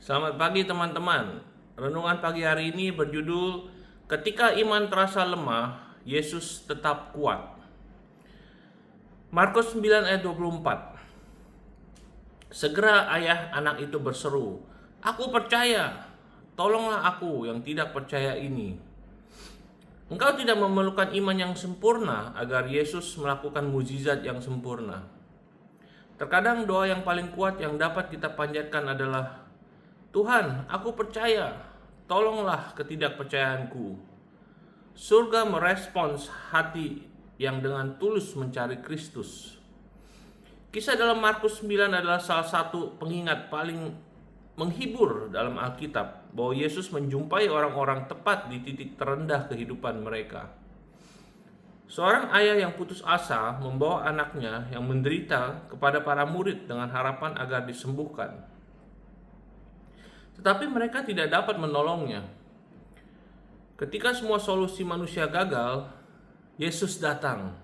Selamat pagi teman-teman. Renungan pagi hari ini berjudul Ketika Iman Terasa Lemah, Yesus Tetap Kuat. Markus 9 ayat 24. Segera ayah anak itu berseru, "Aku percaya, tolonglah aku yang tidak percaya ini." Engkau tidak memerlukan iman yang sempurna agar Yesus melakukan mukjizat yang sempurna. Terkadang doa yang paling kuat yang dapat kita panjatkan adalah, "Tuhan, aku percaya, tolonglah ketidakpercayaanku." Surga merespons hati yang dengan tulus mencari Kristus. Kisah dalam Markus 9 adalah salah satu pengingat paling menghibur dalam Alkitab bahwa Yesus menjumpai orang-orang tepat di titik terendah kehidupan mereka. Seorang ayah yang putus asa membawa anaknya yang menderita kepada para murid dengan harapan agar disembuhkan. Tetapi mereka tidak dapat menolongnya. Ketika semua solusi manusia gagal, Yesus datang.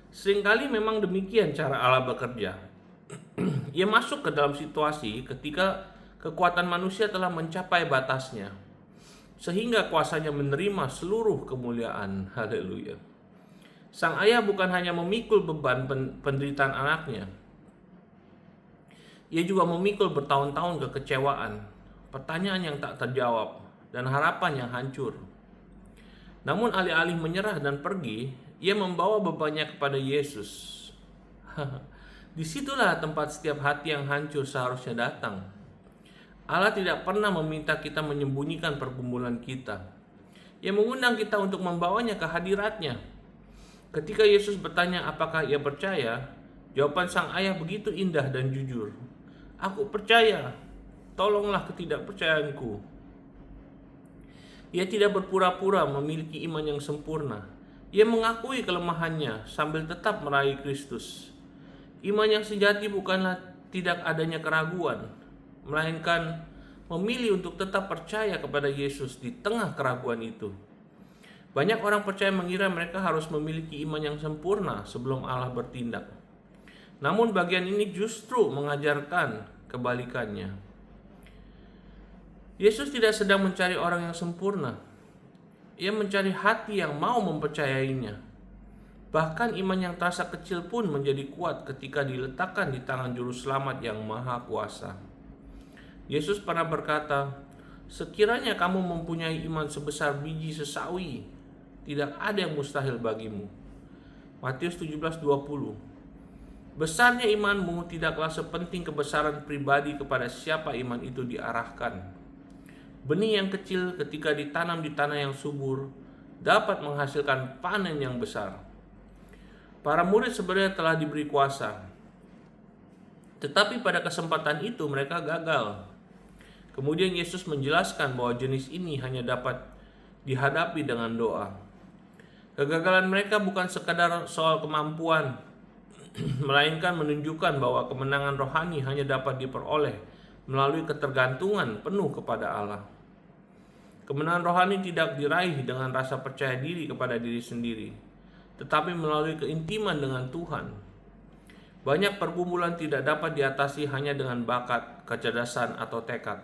Seringkali memang demikian cara Allah bekerja. Ia masuk ke dalam situasi ketika kekuatan manusia telah mencapai batasnya, sehingga kuasanya menerima seluruh kemuliaan. Haleluya. Sang ayah bukan hanya memikul beban penderitaan anaknya, ia juga memikul bertahun-tahun kekecewaan, pertanyaan yang tak terjawab, dan harapan yang hancur. Namun alih-alih menyerah dan pergi, ia membawa bebannya kepada Yesus. Disitulah tempat setiap hati yang hancur seharusnya datang. Allah tidak pernah meminta kita menyembunyikan pergumulan kita. Ia mengundang kita untuk membawanya ke hadiratnya. Ketika Yesus bertanya apakah ia percaya, jawaban sang ayah begitu indah dan jujur. "Aku percaya, tolonglah ketidakpercayaanku." Ia tidak berpura-pura memiliki iman yang sempurna. Ia mengakui kelemahannya sambil tetap meraih Kristus. Iman yang sejati bukanlah tidak adanya keraguan, melainkan memilih untuk tetap percaya kepada Yesus di tengah keraguan itu. Banyak orang percaya mengira mereka harus memiliki iman yang sempurna sebelum Allah bertindak. Namun bagian ini justru mengajarkan kebalikannya. Yesus tidak sedang mencari orang yang sempurna. Ia mencari hati yang mau mempercayainya. Bahkan iman yang terasa kecil pun menjadi kuat ketika diletakkan di tangan Juru Selamat yang Maha Kuasa. Yesus pernah berkata, "Sekiranya kamu mempunyai iman sebesar biji sesawi, tidak ada yang mustahil bagimu." Matius 17:20. Besarnya imanmu tidaklah sepenting kebesaran pribadi kepada siapa iman itu diarahkan. Benih yang kecil ketika ditanam di tanah yang subur dapat menghasilkan panen yang besar. Para murid sebenarnya telah diberi kuasa, tetapi pada kesempatan itu mereka gagal. Kemudian Yesus menjelaskan bahwa jenis ini hanya dapat dihadapi dengan doa. Kegagalan mereka bukan sekadar soal kemampuan, melainkan menunjukkan bahwa kemenangan rohani hanya dapat diperoleh melalui ketergantungan penuh kepada Allah. Kemenangan rohani tidak diraih dengan rasa percaya diri kepada diri sendiri, tetapi melalui keintiman dengan Tuhan. Banyak pergumulan tidak dapat diatasi hanya dengan bakat, kecerdasan, atau tekad.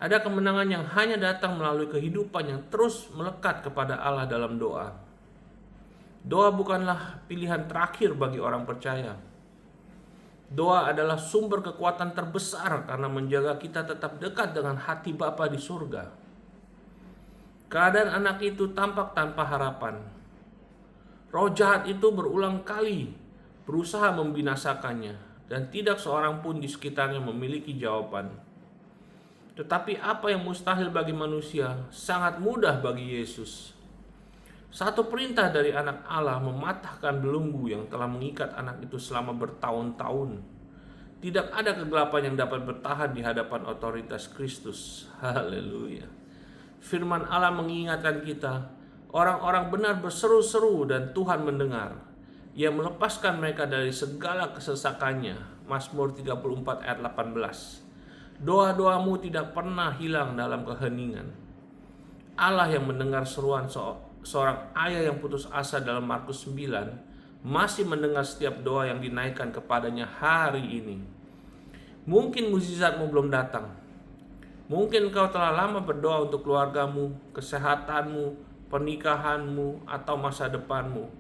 Ada kemenangan yang hanya datang melalui kehidupan yang terus melekat kepada Allah dalam doa. Doa bukanlah pilihan terakhir bagi orang percaya. Doa adalah sumber kekuatan terbesar karena menjaga kita tetap dekat dengan hati Bapa di surga. Keadaan anak itu tampak tanpa harapan. Roh jahat itu berulang kali berusaha membinasakannya, dan tidak seorang pun di sekitarnya memiliki jawaban. Tetapi apa yang mustahil bagi manusia sangat mudah bagi Yesus. Satu perintah dari anak Allah mematahkan belenggu yang telah mengikat anak itu selama bertahun-tahun. Tidak ada kegelapan yang dapat bertahan di hadapan otoritas Kristus. Haleluya. Firman Allah mengingatkan kita, orang-orang benar berseru-seru dan Tuhan mendengar. Ia melepaskan mereka dari segala kesesakannya. Mazmur 34 ayat 18. Doa-doamu tidak pernah hilang dalam keheningan. Allah yang mendengar seruan seorang ayah yang putus asa dalam Markus 9 masih mendengar setiap doa yang dinaikkan kepadanya hari ini. Mungkin mukjizatmu belum datang. Mungkin kau telah lama berdoa untuk keluargamu, kesehatanmu, pernikahanmu, atau masa depanmu,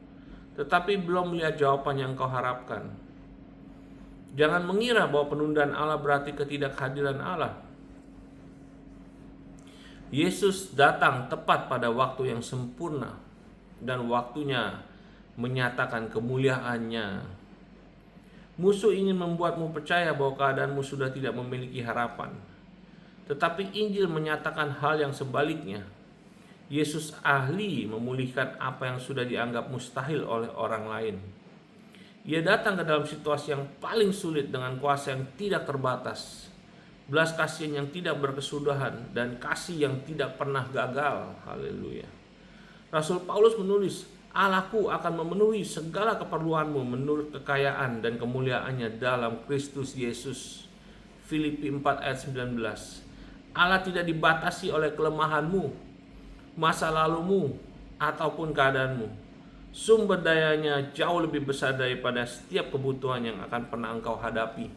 tetapi belum melihat jawaban yang kau harapkan. Jangan mengira bahwa penundaan Allah berarti ketidakhadiran Allah. Yesus datang tepat pada waktu yang sempurna dan waktunya menyatakan kemuliaannya. Musuh ingin membuatmu percaya bahwa keadaanmu sudah tidak memiliki harapan. Tetapi Injil menyatakan hal yang sebaliknya. Yesus ahli memulihkan apa yang sudah dianggap mustahil oleh orang lain. Ia datang ke dalam situasi yang paling sulit dengan kuasa yang tidak terbatas, belas kasihan yang tidak berkesudahan, dan kasih yang tidak pernah gagal. Haleluya. Rasul Paulus menulis, Allahku akan memenuhi segala keperluanmu menurut kekayaan dan kemuliaannya dalam Kristus Yesus. Filipi 4 ayat 19. Allah tidak dibatasi oleh kelemahanmu, masa lalumu, ataupun keadaanmu. Sumber dayanya jauh lebih besar daripada setiap kebutuhan yang akan pernah engkau hadapi.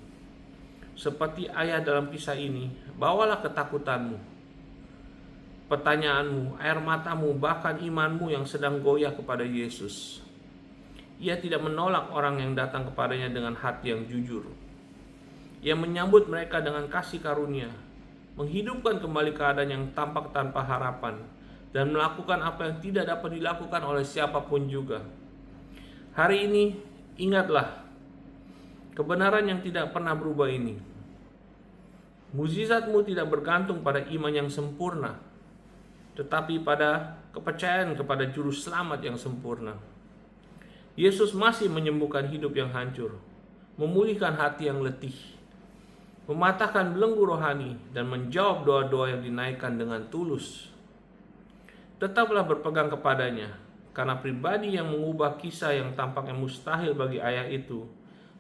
Seperti ayat dalam kisah ini, bawalah ketakutanmu, pertanyaanmu, air matamu, bahkan imanmu yang sedang goyah kepada Yesus. Ia tidak menolak orang yang datang kepadanya dengan hati yang jujur. Ia menyambut mereka dengan kasih karunia, menghidupkan kembali keadaan yang tampak tanpa harapan, dan melakukan apa yang tidak dapat dilakukan oleh siapapun juga. Hari ini, ingatlah kebenaran yang tidak pernah berubah ini. Mukjizatmu tidak bergantung pada iman yang sempurna, tetapi pada kepercayaan kepada Juru Selamat yang sempurna. Yesus masih menyembuhkan hidup yang hancur, memulihkan hati yang letih, mematahkan belenggu rohani, dan menjawab doa-doa yang dinaikkan dengan tulus. Tetaplah berpegang kepadanya, karena pribadi yang mengubah kisah yang tampaknya mustahil bagi ayah itu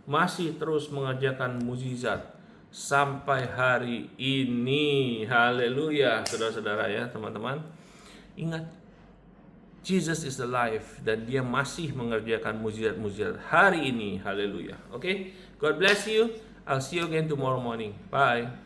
masih terus mengerjakan mukjizat sampai hari ini. Haleluya, saudara-saudara ya, teman-teman. Ingat, Jesus is alive dan dia masih mengerjakan mukjizat-mukjizat hari ini. Haleluya. Okay? God bless you. I'll see you again tomorrow morning. Bye.